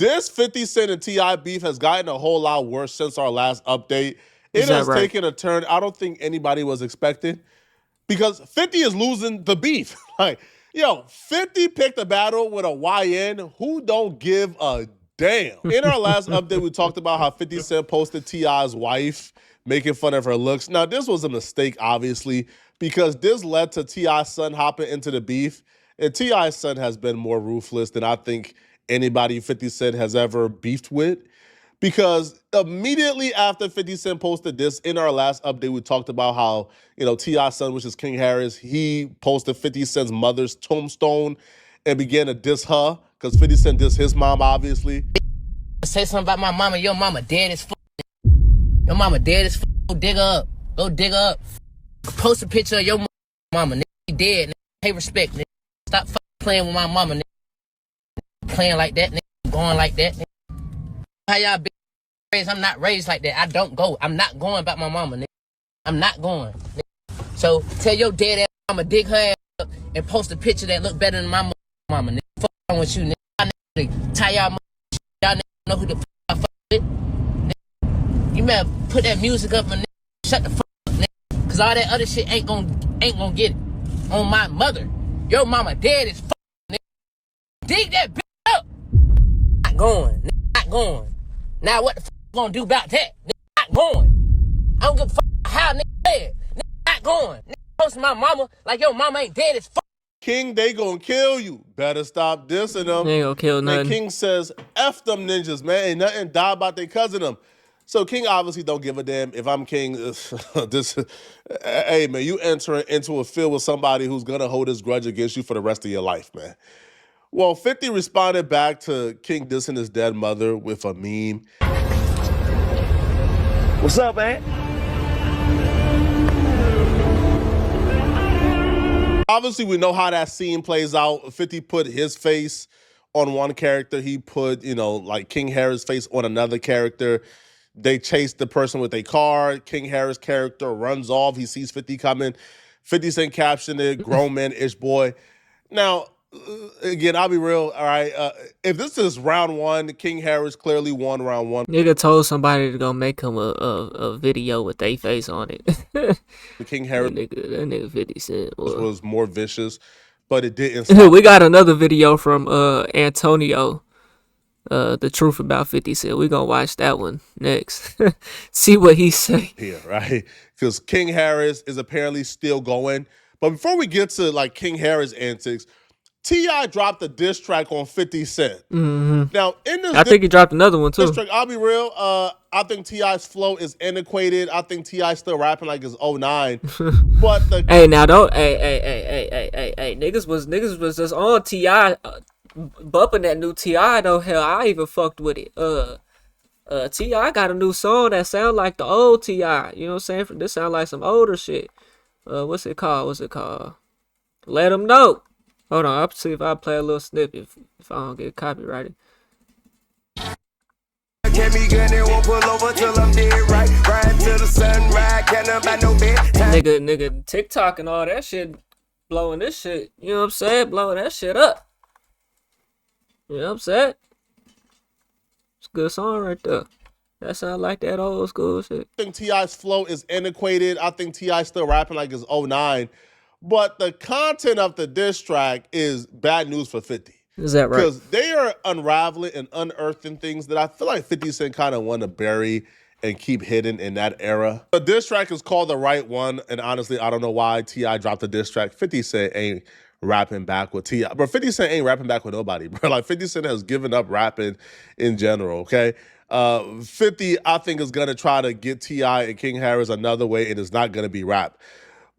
This 50 Cent and T.I. beef has gotten a whole lot worse since our last update. It has taken a turn I don't think anybody was expecting because 50 is losing the beef. Like, 50 picked a battle with a YN who don't give a damn. In our last update, we talked about how 50 Cent posted T.I.'s wife making fun of her looks. Now, this was a mistake, obviously, because this led to T.I.'s son hopping into the beef. And T.I.'s son has been more ruthless than I think anybody 50 Cent has ever beefed with. Because immediately after 50 Cent posted this, in our last update, we talked about how, T.I.'s son, which is King Harris, he posted 50 Cent's mother's tombstone and began to diss her, because 50 Cent dissed his mom, obviously. Say something about my mama. Your mama dead as fuck. Your mama dead as fuck. Go dig her up. Go dig her up. Post a picture of your mama. Nigga, she dead. Nigga. Pay respect. Nigga. Stop playing with my mama. Nigga. Playing like that. Nigga. Going like that. Nigga. How y'all been raised? I'm not raised like that. I don't go. I'm not going about my mama. Nigga. I'm not going. Nigga. So tell your dead ass mama dig her ass up and post a picture that look better than my mama. Nigga. Fuck on with you. Nigga. Nigga. Tie y'all. Y'all nigga know who the fuck I fuck with. Nigga. You better put that music up and nigga, shut the fuck up, nigga. Cause all that other shit ain't gonna get it. On my mother. Your mama dead as fuck, nigga. Dig that bitch up. Not going, nigga. Not going. Now what the fuck you gonna do about that? Nigga, not going. I don't give a fuck how nigga dead. Nigga, not going. Nigga, posting my mama like your mama ain't dead as fuck. King, they gonna kill you. Better stop dissing them. They ain't gonna kill nothing. And King says, F them ninjas, man. Ain't nothing die about their cousin them. So King obviously don't give a damn. If I'm King, hey, man, you entering into a field with somebody who's gonna hold his grudge against you for the rest of your life, man. Well, 50 responded back to King dissing his dead mother with a meme. What's up, man? Obviously, we know how that scene plays out. 50 put his face on one character. He put, like King Harris' face on another character. They chase the person with a car. King Harris' character runs off. He sees 50 coming. 50 Cent captioned it, grown man-ish boy. Now, again, I'll be real, all right? If this is round one, King Harris clearly won round one. Nigga told somebody to go make him a video with their face on it. King Harris that nigga 50 Cent was more vicious, but it didn't stop. We got another video from Antonio, the truth about 50 Cent. We gonna watch that one next. See what he say. Yeah, right? Because King Harris is apparently still going. But before we get to like King Harris antics, T.I. dropped a diss track on 50 Cent. Mm-hmm. Now, in this I think he dropped another one too. Diss track, I'll be real. I think T.I.'s flow is antiquated. I think T.I. still rapping like it's 09. But hey, now don't hey, niggas was just on T.I. Bumping that new T.I. though. Hell, I even fucked with it. T.I. got a new song that sound like the old T.I. You know what I'm saying? This sound like some older shit. What's it called? Let 'em know. Hold on, I'll see if I play a little snippet if I don't get copyrighted. Nigga, TikTok and all that shit blowing this shit. You know what I'm saying? Blowing that shit up. You know what I'm saying? It's a good song right there. That sound like that old school shit. I think T.I.'s flow is antiquated. I think T.I. still rapping like it's 09. But the content of the diss track is bad news for 50. Is that right? Because they are unraveling and unearthing things that I feel like 50 Cent kind of want to bury and keep hidden in that era. The diss track is called The Right One, and honestly, I don't know why T.I. dropped the diss track. 50 Cent ain't rapping back with T.I. But 50 Cent ain't rapping back with nobody, bro. Like, 50 Cent has given up rapping in general, okay? 50, I think, is going to try to get T.I. and King Harris another way, and it's not going to be rap.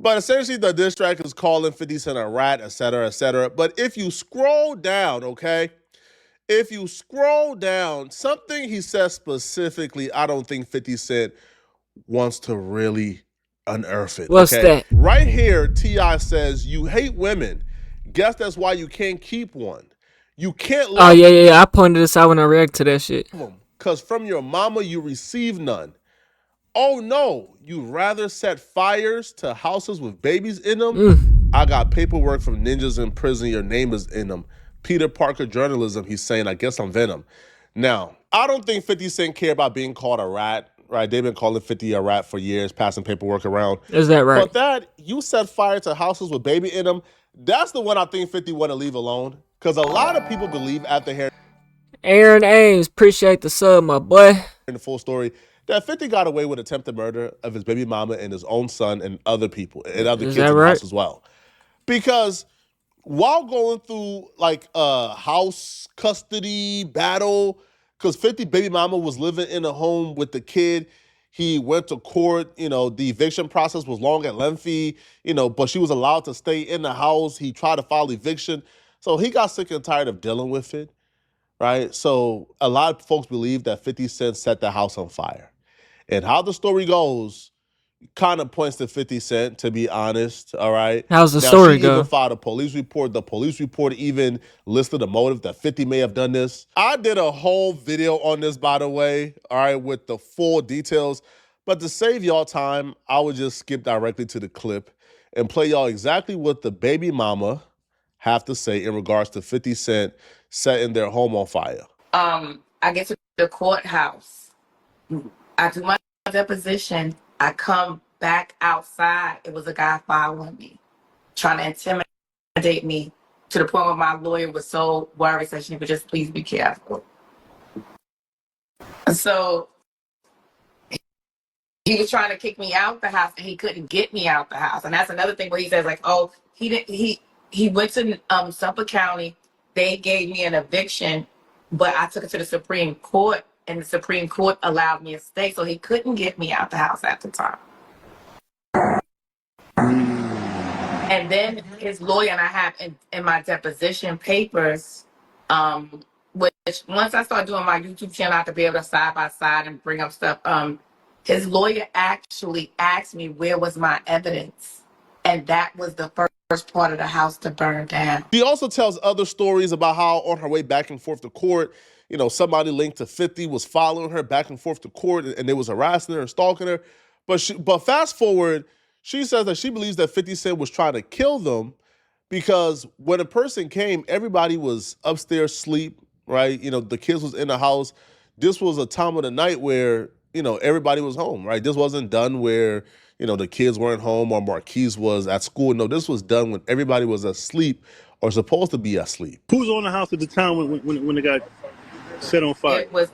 But essentially, the diss track is calling 50 Cent a rat, et cetera, et cetera. But if you scroll down, okay, if you scroll down, something he says specifically, I don't think 50 Cent wants to really unearth it. What's that? Right here, T.I. says, you hate women. Guess that's why you can't keep one. You can't love Oh, yeah. I pointed this out when I reacted to that shit. Because from your mama, you receive none. Oh, no, you'd rather set fires to houses with babies in them? I got paperwork from ninjas in prison. Your name is in them. Peter Parker journalism, he's saying, I guess I'm Venom. Now, I don't think 50 Cent care about being called a rat, right? They've been calling 50 a rat for years, passing paperwork around. Is that right? But that, you set fire to houses with baby in them, that's the one I think 50 want to leave alone. Because a lot of people believe after hearing Aaron Ames, appreciate the sub, my boy. the full story that 50 got away with attempted murder of his baby mama and his own son and other people and other Is kids that in the right? house as well. Because while going through like a house custody battle, because 50 baby mama was living in a home with the kid. He went to court, the eviction process was long and lengthy, but she was allowed to stay in the house. He tried to file eviction. So he got sick and tired of dealing with it, right? So a lot of folks believe that 50 Cent set the house on fire. And how the story goes, kind of points to 50 Cent, to be honest. All right. How's the Now, she story even go? filed a police report. The police report even listed a motive that 50 may have done this. I did a whole video on this, by the way, all right, with the full details. But to save y'all time, I would just skip directly to the clip and play y'all exactly what the baby mama have to say in regards to 50 Cent setting their home on fire. I get to the courthouse. I do my deposition. I come back outside. It was a guy following me, trying to intimidate me to the point where my lawyer was so worried that she would just please be careful. So he was trying to kick me out the house and he couldn't get me out the house. And that's another thing where he says like, oh, he went to Suffolk County. They gave me an eviction, but I took it to the Supreme Court and the Supreme Court allowed me to stay. So he couldn't get me out the house at the time. And then his lawyer and I have in my deposition papers, which once I start doing my YouTube channel, I have to be able to side by side and bring up stuff. His lawyer actually asked me where was my evidence, and that was the first part of the house to burn down. She also tells other stories about how on her way back and forth to court, somebody linked to 50 was following her back and forth to court and they was harassing her and stalking her. But fast forward, she says that she believes that 50 Cent was trying to kill them because when a person came, everybody was upstairs asleep, right? The kids was in the house. This was a time of the night where, everybody was home, right? This wasn't done where, the kids weren't home or Marquise was at school. No, this was done when everybody was asleep or supposed to be asleep. Who's on the house at the time when it got set on fire? It was.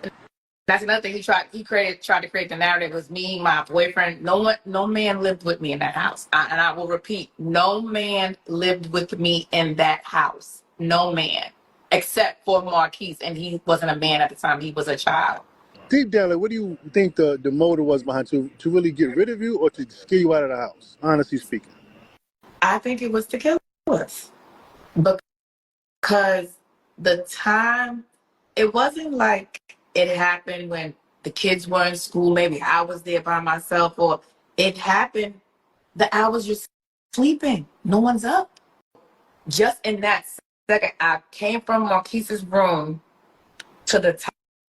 That's another thing tried to create the narrative. It was me, my boyfriend. No man lived with me in that house. And I will repeat, no man lived with me in that house. No man, except for Marquise, and he wasn't a man at the time. He was a child. Deep down, like, what do you think the motive was behind to really get rid of you or to scare you out of the house? Honestly speaking, I think it was to kill us because the time, it wasn't like it happened when the kids were in school. Maybe I was there by myself, or it happened the hours you're sleeping. No one's up. Just in that second, I came from Marquise's room to the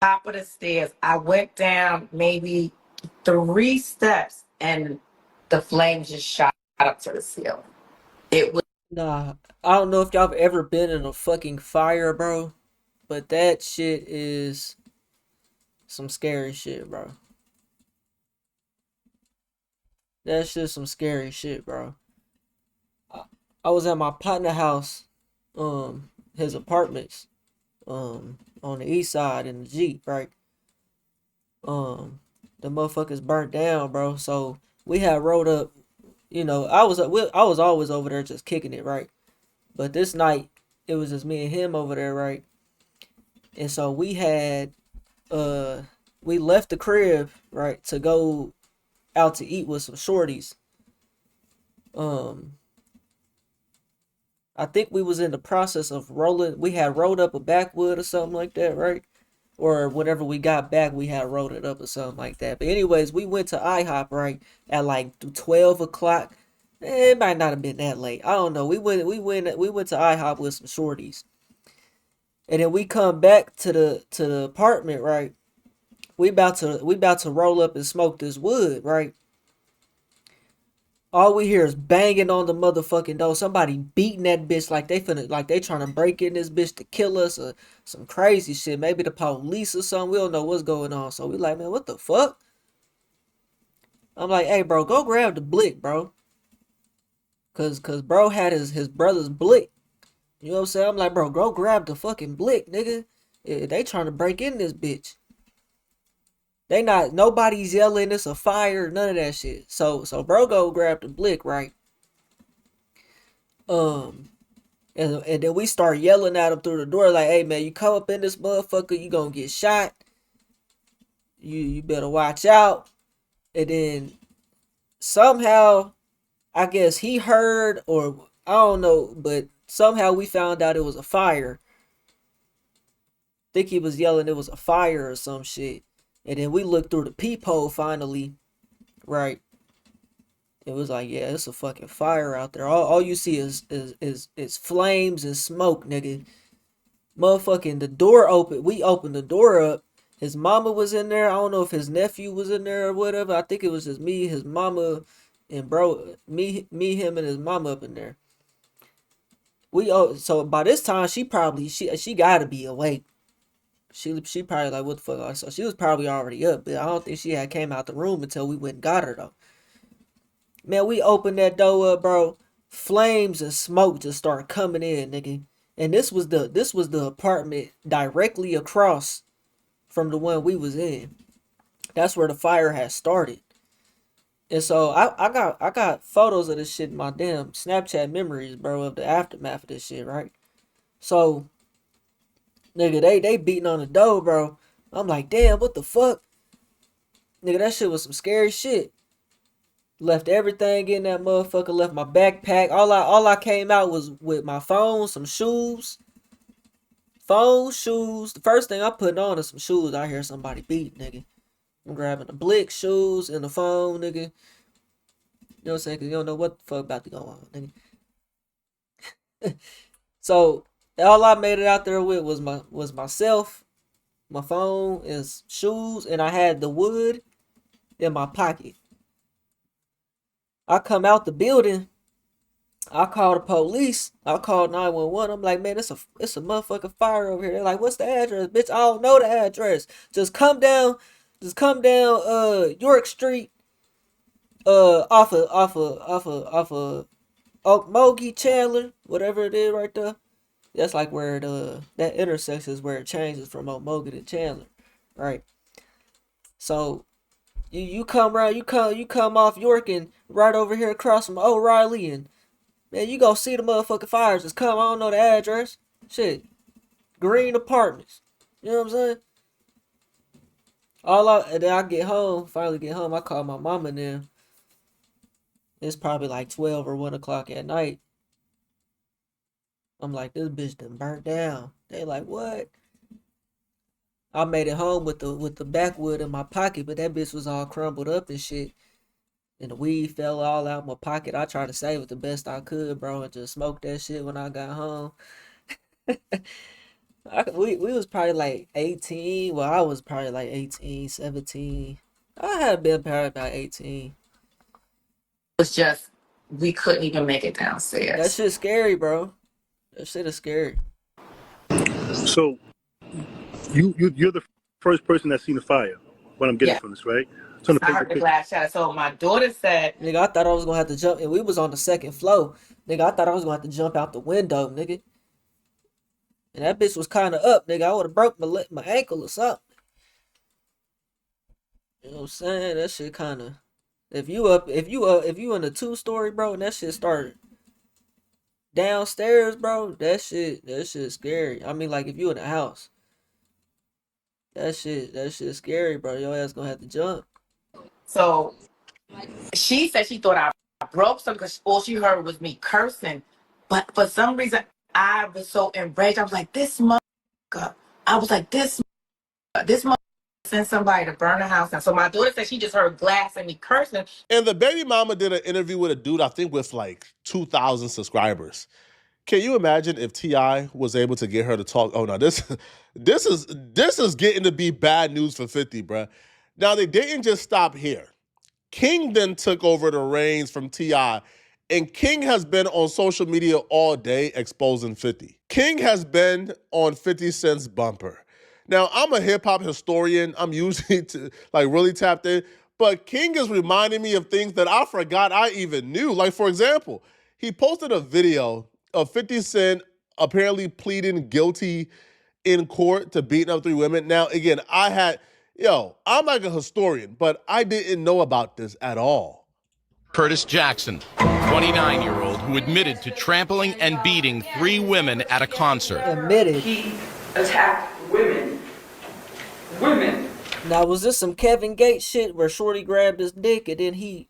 top of the stairs. I went down maybe 3 steps, and the flames just shot up to the ceiling. It was. Nah, I don't know if y'all have ever been in a fucking fire, bro, but that shit is some scary shit, bro. That's just some scary shit, bro. I was at my partner house, his apartments, on the east side in the Jeep, right? The motherfuckers burnt down, bro. So we had rolled up, I was always over there just kicking it, right? But this night it was just me and him over there, right? And so we left the crib, right, to go out to eat with some shorties. I think we was in the process of rolling. We had rolled up a backwood or something like that, right? Or whenever we got back, we had rolled it up or something like that. But anyways, we went to IHOP, right, at like 12 o'clock. It might not have been that late. I don't know. We went to IHOP with some shorties. And then we come back to the apartment, right? We about to roll up and smoke this wood, right? All we hear is banging on the motherfucking door. Somebody beating that bitch like they finna, like they trying to break in this bitch to kill us or some crazy shit. Maybe the police or something. We don't know what's going on. So we like, man, what the fuck? I'm like, hey, bro, go grab the blick, bro. Cause bro had his brother's blick. You know what I'm saying? I'm like, bro, go grab the fucking blick, nigga. They trying to break in this bitch. They not, nobody's yelling, it's a fire, none of that shit. So bro go grab the blick, right? Um, and then we start yelling at him through the door, like, hey man, you come up in this motherfucker, you gonna get shot. You better watch out. And then somehow, I guess he heard, or I don't know, but somehow we found out it was a fire. Think he was yelling it was a fire or some shit. And then we looked through the peephole finally, right? It was like, yeah, it's a fucking fire out there. All you see is flames and smoke, nigga. Motherfucking the door open. We opened the door up. His mama was in there. I don't know if his nephew was in there or whatever. I think it was just me, his mama, and bro, him, and his mama up in there. So by this time she gotta be awake. She probably like, what the fuck? So she was probably already up, but I don't think she had came out the room until we went and got her though. Man, we opened that door up, bro. Flames and smoke just started coming in, nigga. And this was the apartment directly across from the one we was in. That's where the fire had started. And so I got photos of this shit in my damn Snapchat memories, bro, of the aftermath of this shit, right? So, nigga, they beating on the door, bro. I'm like, damn, what the fuck? Nigga, that shit was some scary shit. Left everything in that motherfucker. Left my backpack. All I came out was with my phone, some shoes. Phone, shoes. The first thing I put on is some shoes. I hear somebody beat, nigga. I'm grabbing the blick, shoes, and the phone, nigga. You know what I'm saying? Cause you don't know what the fuck about to go on, nigga. So all I made it out there with was myself, my phone, and shoes, and I had the wood in my pocket. I come out the building. I called the police. I called 911. I'm like, man, it's a motherfucking fire over here. They're like, what's the address? Bitch, I don't know the address. Just come down York Street, off of Okmulgee, Chandler, whatever it is right there. That's like where that intersection is where it changes from Okmulgee to Chandler, right? So you come around, you come off York and right over here across from O'Reilly, and man, you go see the motherfucking fires. Just come. I don't know the address. Shit, Green Apartments. You know what I'm saying? And then I get home. Finally get home. I call my mama now. It's probably like 12 or 1 o'clock at night. I'm like, this bitch done burnt down. They like, what? I made it home with the backwood in my pocket, but that bitch was all crumbled up and shit. And the weed fell all out my pocket. I tried to save it the best I could, bro, and just smoked that shit when I got home. We was probably like 18. Well, I was probably like 18, 17. I had been probably about 18. It was just we couldn't even make it That downstairs. shit's scary, bro. That shit is scary. So you're the first person that's seen the fire. What I'm getting Yeah, from this, right? So I'm I trying to paint the heard the picture. glass shatter. So my daughter said, Nigga, I thought I was gonna have to jump, and we was on the second floor. Nigga, I thought I was gonna have to jump out the window, nigga. And that bitch was kind of up, nigga. I would have broke my ankle or something. You know what I'm saying? That shit kind of. If you in a 2-story, bro, and that shit started downstairs, bro, that shit scary. I mean, like if you in a house, that shit scary, bro. Your ass gonna have to jump. so she said she thought I broke something because all she heard was me cursing. But for some reason, I was so enraged. I was like, this motherfucker. I was like, this motherfucker sent somebody to burn the house down. So my daughter said she just heard glass and me cursing. And the baby mama did an interview with a dude, I think with like 2,000 subscribers. Can you imagine if T.I. was able to get her to talk? Oh no, this is getting to be bad news for 50, bruh. Now they didn't just stop here. King then took over the reins from T.I., and King has been on social media all day exposing 50. King has been on 50 Cent's bumper. Now, I'm a hip hop historian. I'm usually really tapped in, but King is reminding me of things that I forgot I even knew. Like, for example, he posted a video of 50 Cent apparently pleading guilty in court to beating up 3 women. Now, again, I'm like a historian, but I didn't know about this at all. Curtis Jackson, 29-year-old who admitted to trampling and beating 3 women at a concert. Admitted. He attacked women. Women. Now, was this some Kevin Gates shit where Shorty grabbed his dick and then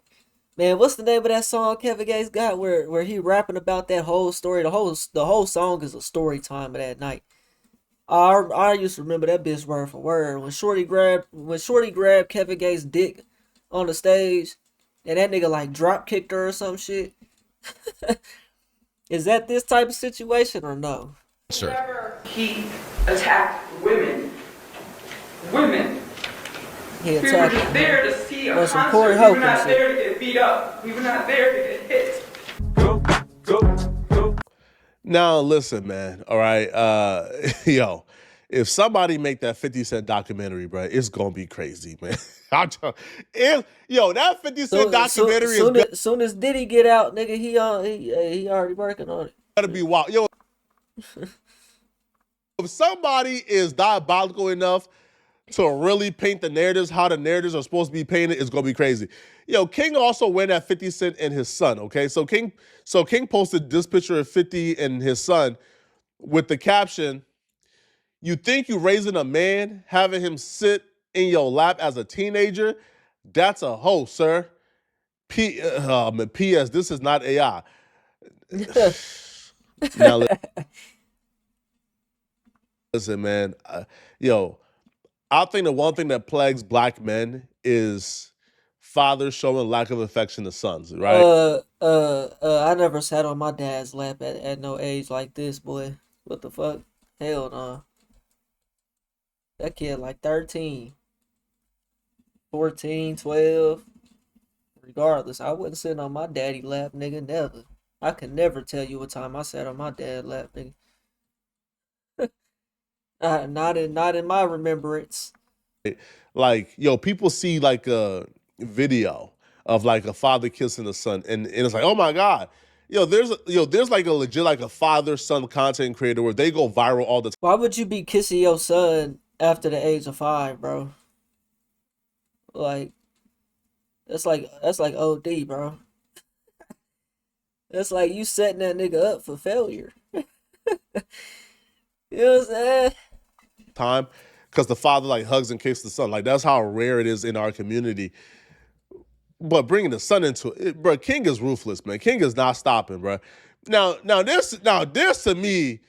man, what's the name of that song Kevin Gates got where he rapping about that whole story? The whole song is a story time of that night. I used to remember that bitch word for word. When Shorty grabbed Kevin Gates' dick on the stage, and that nigga like drop kicked her or some shit. Is that this type of situation or no? Sir. He attacked women. Women. He We were attacked just there to see a some concert. Corey We Holcomb were not shit. there to get beat up. We were not there to get hit. Go, go, go. Now, listen, man, all right? If somebody make that 50 Cent documentary, bro, it's going to be crazy, man. That 50 Cent documentary is soon as Diddy get out, nigga, he already working on it. going to be wild. Yo, if somebody is diabolical enough to really paint the narratives how the narratives are supposed to be painted, it's going to be crazy. King also went at 50 Cent and his son, okay? So King posted this picture of 50 and his son with the caption, "You think you raising a man, having him sit in your lap as a teenager? That's a hoe, sir. P.S. This is not AI." Now, listen, man. I think the one thing that plagues black men is fathers showing lack of affection to sons, right? I never sat on my dad's lap at no age like this, boy. What the fuck? Hell no. That kid like 13, 14, 12. Regardless, I wasn't sitting on my daddy lap, nigga, never. I can never tell you what time I sat on my dad's lap, nigga. Not in my remembrance. Like, people see like a video of like a father kissing a son, and it's like, oh my God. There's like a legit like a father-son content creator where they go viral all the time. Why would you be kissing your son after the age of 5, bro? Like, that's like OD, bro. That's like you setting that nigga up for failure. You know what I'm saying? Time, because the father like hugs and kisses the son. Like, that's how rare it is in our community. But bringing the son into it, bro, King is ruthless, man. King is not stopping, bro. Now this to me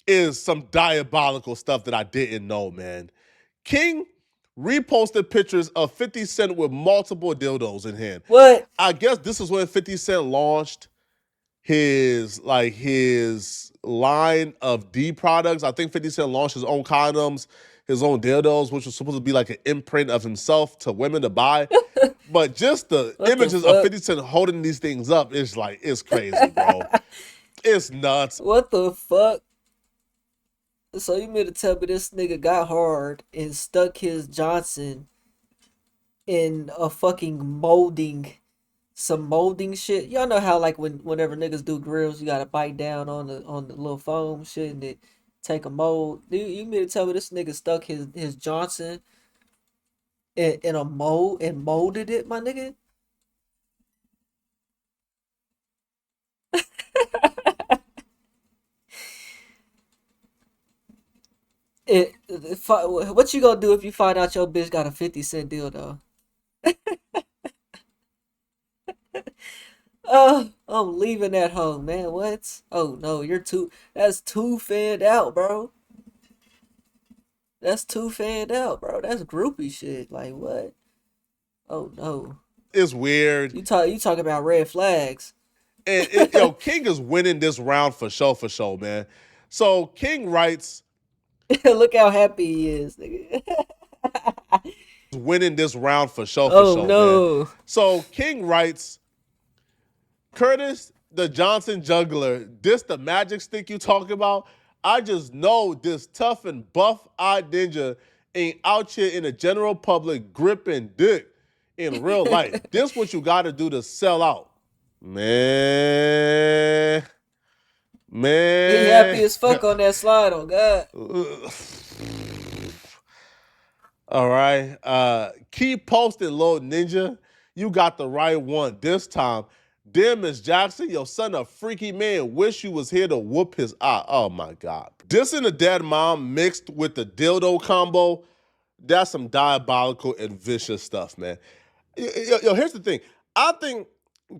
is some diabolical stuff that I didn't know, man. King reposted pictures of 50 Cent with multiple dildos in hand. What? I guess this is when 50 Cent launched his line of D products. I think 50 Cent launched his own condoms, his own dildos, which was supposed to be like an imprint of himself to women to buy. But just the images of 50 Cent holding these things up is like, it's crazy, bro. It's nuts. What the fuck? So you mean to tell me this nigga got hard and stuck his Johnson in a fucking some molding shit? Y'all know how like whenever niggas do grills, you gotta bite down on the little foam shit and it take a mold. You mean to tell me this nigga stuck his Johnson in a mold and molded it, my nigga? What you gonna do if you find out your bitch got a 50 Cent deal though? I'm leaving that home, man. What? Oh no, that's too fanned out, bro. That's too fanned out, bro. That's groupie shit. Like what? Oh no. It's weird. You talk about red flags. And King is winning this round for show, man. So King writes, look how happy he is, nigga. winning this round for sure, no. man. So King writes, Curtis, the Johnson juggler, this the magic stick you talking about? I just know this tough and buff-eyed ninja ain't out here in the general public gripping dick in real life. This what you got to do to sell out. Man. He happy as fuck on that slide, oh God. All right. Keep posting, little ninja. You got the right one this time. Dear Miss Jackson, your son a freaky man. Wish you was here to whoop his eye. Oh my God. Dissing a dead mom mixed with the dildo combo, that's some diabolical and vicious stuff, man. Yo, here's the thing. I think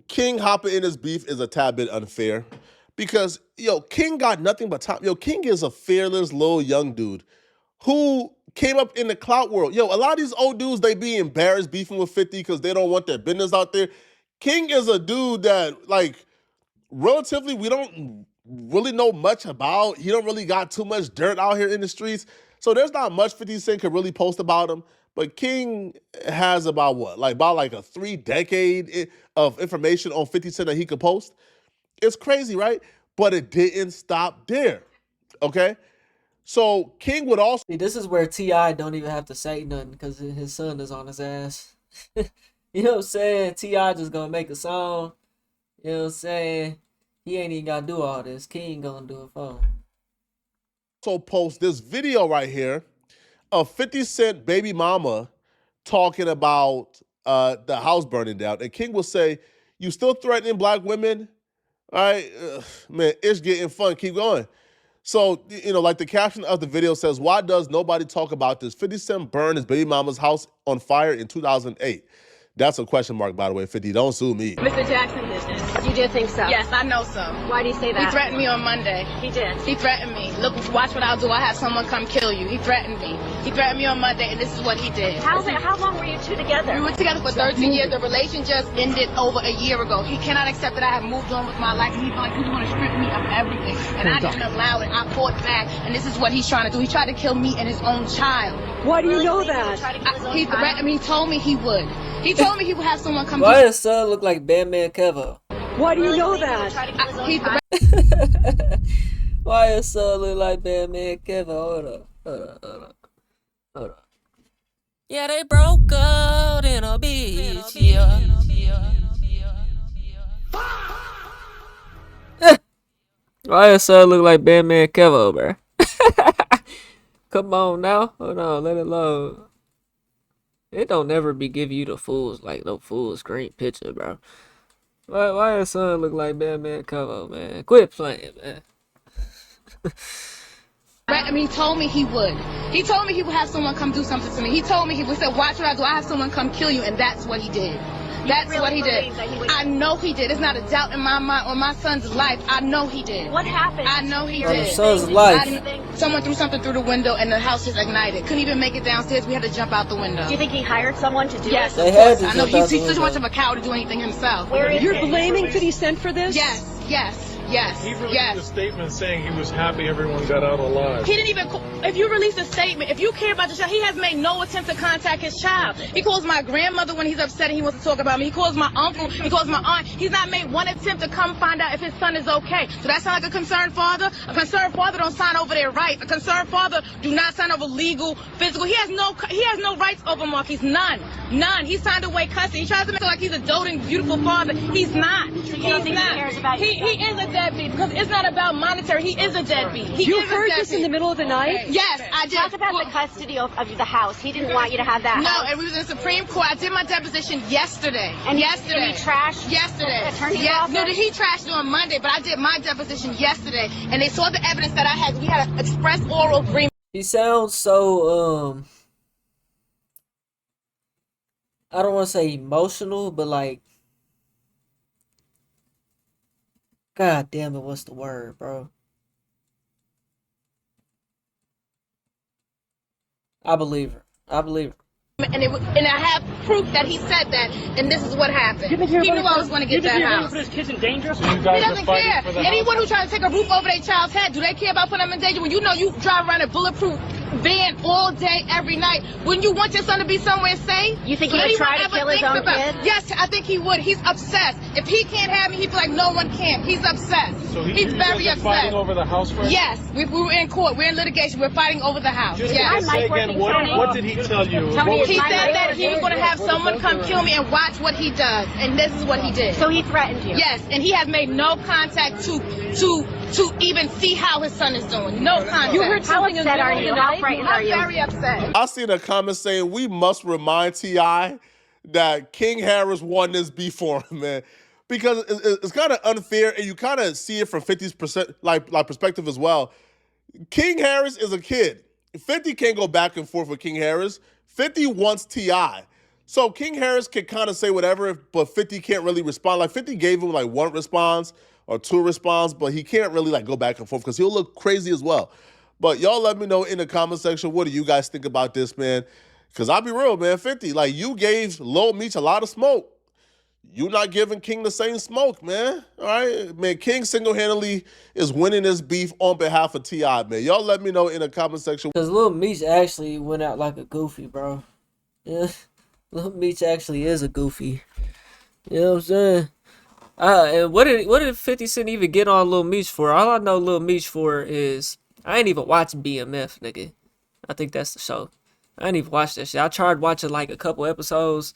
King hopping in his beef is a tad bit unfair because, King got nothing but time. King is a fearless little young dude who came up in the clout world. A lot of these old dudes, they be embarrassed beefing with 50 because they don't want their business out there. King is a dude that, like, relatively we don't really know much about. He don't really got too much dirt out here in the streets. So there's not much 50 Cent could really post about him. But King has about a 3 decade of information on 50 Cent that he could post. It's crazy, right? But it didn't stop there, okay? So King would also... See, this is where T.I. don't even have to say nothing because his son is on his ass. You know what I'm saying? T.I. just gonna make a song. You know what I'm saying? He ain't even gotta do all this. King gonna do it for him. So post this video right here of 50 Cent baby mama talking about the house burning down. And King will say, you still threatening black women? All right, man, it's getting fun. Keep going. So, like the caption of the video says, why does nobody talk about this? 50 Cent burned his baby mama's house on fire in 2008. That's a question mark, by the way, 50. Don't sue me. Mr. Jackson did this. You did think so? Yes, I know so. Why do you say that? He threatened me on Monday. He did? He threatened me. Look, watch what I'll do. I'll have someone come kill you. He threatened me. He threatened me on Monday, and this is what he did. How long were you two together? We were together for 13 years. The relation just ended over a year ago. He cannot accept that I have moved on with my life. He felt like he was going to strip me of everything. And I didn't allow it. I fought back, and this is what he's trying to do. He tried to kill me and his own child. Why do you know that? He threatened me. He told me he would. He told me he would have someone come. Why does son look like Batman Kevo? Why do you know that? Why does son look like Batman Kevo? Hold up. Yeah, they broke out in a beach. Yeah. Why does son look like Batman Kevo, bro? Come on now. Hold on, let it load. It don't never be give you the full screen picture, bro. Why does son look like Batman Kevo, man? Quit playing, man. He told me he would. He told me he would have someone come do something to me. He told me he would say, watch what I do. I have someone come kill you, and that's what he did. That's really what he did. I know he did. There's not a doubt in my mind on my son's life. I know he did. What happened? I know he on did. Your son's life. Someone threw something through the window and the house just ignited. Couldn't even make it downstairs. We had to jump out the window. Do you think he hired someone to do yes, it? They had to I know jump out the he's too window. much of a coward to do anything himself. You're blaming 50 Cent for this? Yes. He released a statement saying he was happy everyone got out alive. He didn't even, if you release a statement, if you care about the child, he has made no attempt to contact his child. He calls my grandmother when he's upset and he wants to talk about me. He calls my uncle, he calls my aunt. He's not made one attempt to come find out if his son is okay. So that sound like a concerned father? A concerned father don't sign over their rights. A concerned father do not sign over legal, physical. He has no rights over Marquise. None. He signed away custody. He tries to make it like he's a doting, beautiful father. He's not. He's not. He cares about he is a deadbeat because it's not about monetary. He is a deadbeat. You heard this in the middle of the night? Yes, I did. Talk about the custody of the house. He didn't want you to have that No, house. and we was in the Supreme Court. I did my deposition yesterday. And yesterday. Did he trash yesterday. the attorney's yes. office? No, he trashed on Monday, but I did my deposition yesterday, and they saw the evidence that I had. We had an express oral agreement. He sounds so I don't want to say emotional, but like, God damn it, what's the word, bro? I believe her. And I have proof that he said that, and this is what happened. He knew I was going to get that house. Put his kids in danger? He doesn't care. Anyone who tries to take a roof over their child's head, do they care about putting them in danger? When you know you drive around in bulletproof van all day, every night. Wouldn't you want your son to be somewhere safe? You think he would try to kill his own kid? Yes, I think he would. He's obsessed. If he can't have me, he'd be like, no one can. He's obsessed. So he's very guys are fighting upset. over the house right Yes, we were in court. We're in litigation. We're fighting over the house. Just yes. say again, what did he tell you? He said that he was going to have someone come kill me and watch what he does, and this is what he did. So he threatened you? Yes, and he has made no contact to even see how his son is doing. No contact. You heard something in the How middle of the night? How frightened are I'm you? very upset. I seen a comment saying we must remind T.I. that King Harris won this beef for him, man. Because it's kind of unfair, and you kind of see it from 50's perspective as well. King Harris is a kid. 50 can't go back and forth with King Harris. 50 wants T.I. So King Harris can kind of say whatever, but 50 can't really respond. Like 50 gave him like one response or two response, but he can't really like go back and forth because he'll look crazy as well. But y'all let me know in the comment section, what do you guys think about this, man? Because I'll be real, man, 50, like you gave Lil Meech a lot of smoke. You not giving King the same smoke, man. All right? Man, King single-handedly is winning this beef on behalf of T.I., man. Y'all let me know in the comment section. Because Lil Meech actually went out like a goofy, bro. Yeah. Lil Meech actually is a goofy. You know what I'm saying? And what did 50 Cent even get on Lil Meech for? All I know Lil Meech for is I ain't even watching BMF, nigga. I think that's the show. I ain't even watched that shit. I tried watching like a couple episodes.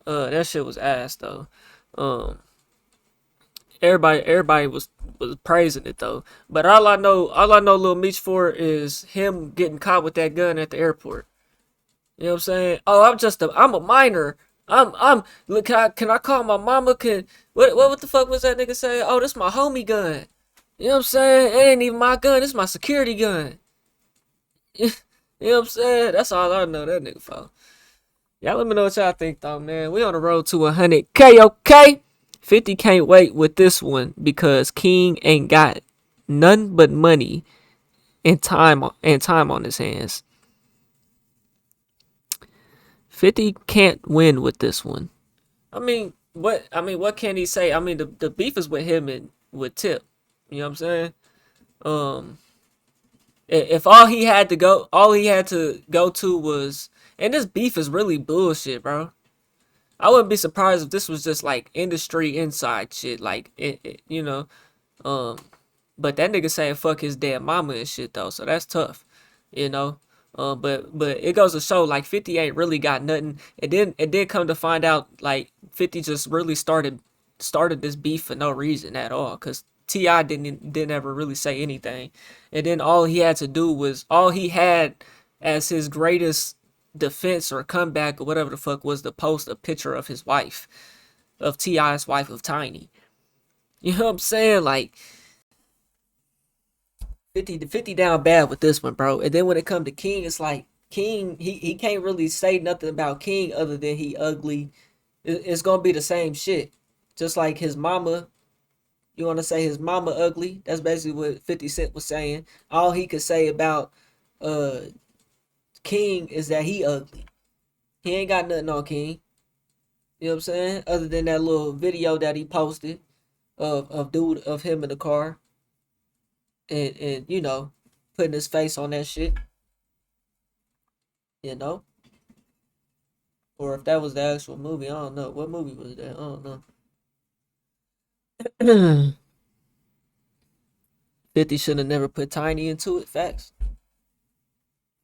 That shit was ass though. Everybody was praising it though. But all I know Lil Meech for is him getting caught with that gun at the airport. You know what I'm saying? Oh, I'm a minor. Look, can I call my mama? What the fuck was that nigga saying? Oh, this my homie gun. You know what I'm saying? It ain't even my gun, it's my security gun. You know what I'm saying? That's all I know that nigga for. Y'all let me know what y'all think though, man. We on the road to 100K, okay? 50 can't wait with this one because King ain't got none but money and time on his hands. 50 can't win with this one. What can he say? I mean, the beef is with him and with Tip. You know what I'm saying? If all he had to go to was, and this beef is really bullshit, bro. I wouldn't be surprised if this was just like industry inside shit, like you know. But that nigga saying fuck his damn mama and shit though, so that's tough, you know. But it goes to show like 50 ain't really got nothing. It did come to find out like 50 just really started this beef for no reason at all, cause T.I. didn't ever really say anything, and then all he had as his greatest defense or comeback or whatever the fuck was to post a picture of his wife, of T.I.'s wife, of Tiny. You know what I'm saying? Like 50 down bad with this one, bro. And then when it come to King, it's like King, he can't really say nothing about King other than he ugly. It's gonna be the same shit. Just like his mama. You want to say his mama ugly? That's basically what 50 Cent was saying. All he could say about King is that he ugly. He ain't got nothing on King. You know what I'm saying? Other than that little video that he posted of him in the car. And you know, putting his face on that shit. You know? Or if that was the actual movie, I don't know. What movie was that? I don't know. 50 should have never put Tiny into it. Facts.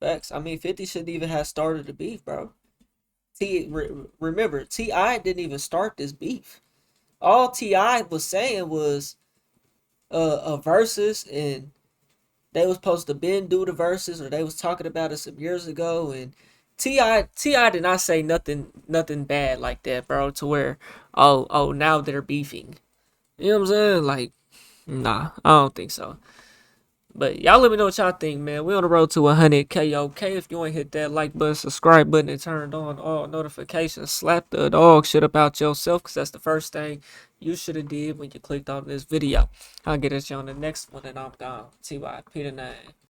I mean, 50 shouldn't even have started the beef, bro. Remember, T.I. didn't even start this beef. All T.I. was saying was a versus, and they was supposed to do the verses, or they was talking about it some years ago, and T.I. did not say nothing bad like that, bro, to where oh now they're beefing. You know what I'm saying? Like, nah, I don't think so. But y'all let me know what y'all think, man. We on the road to 100K, okay? If you ain't hit that like button, subscribe button, and turned on all notifications, slap the dog shit about yourself, because that's the first thing you should have did when you clicked on this video. I'll get at you on the next one, and I'm gone. T.Y. Peter 9.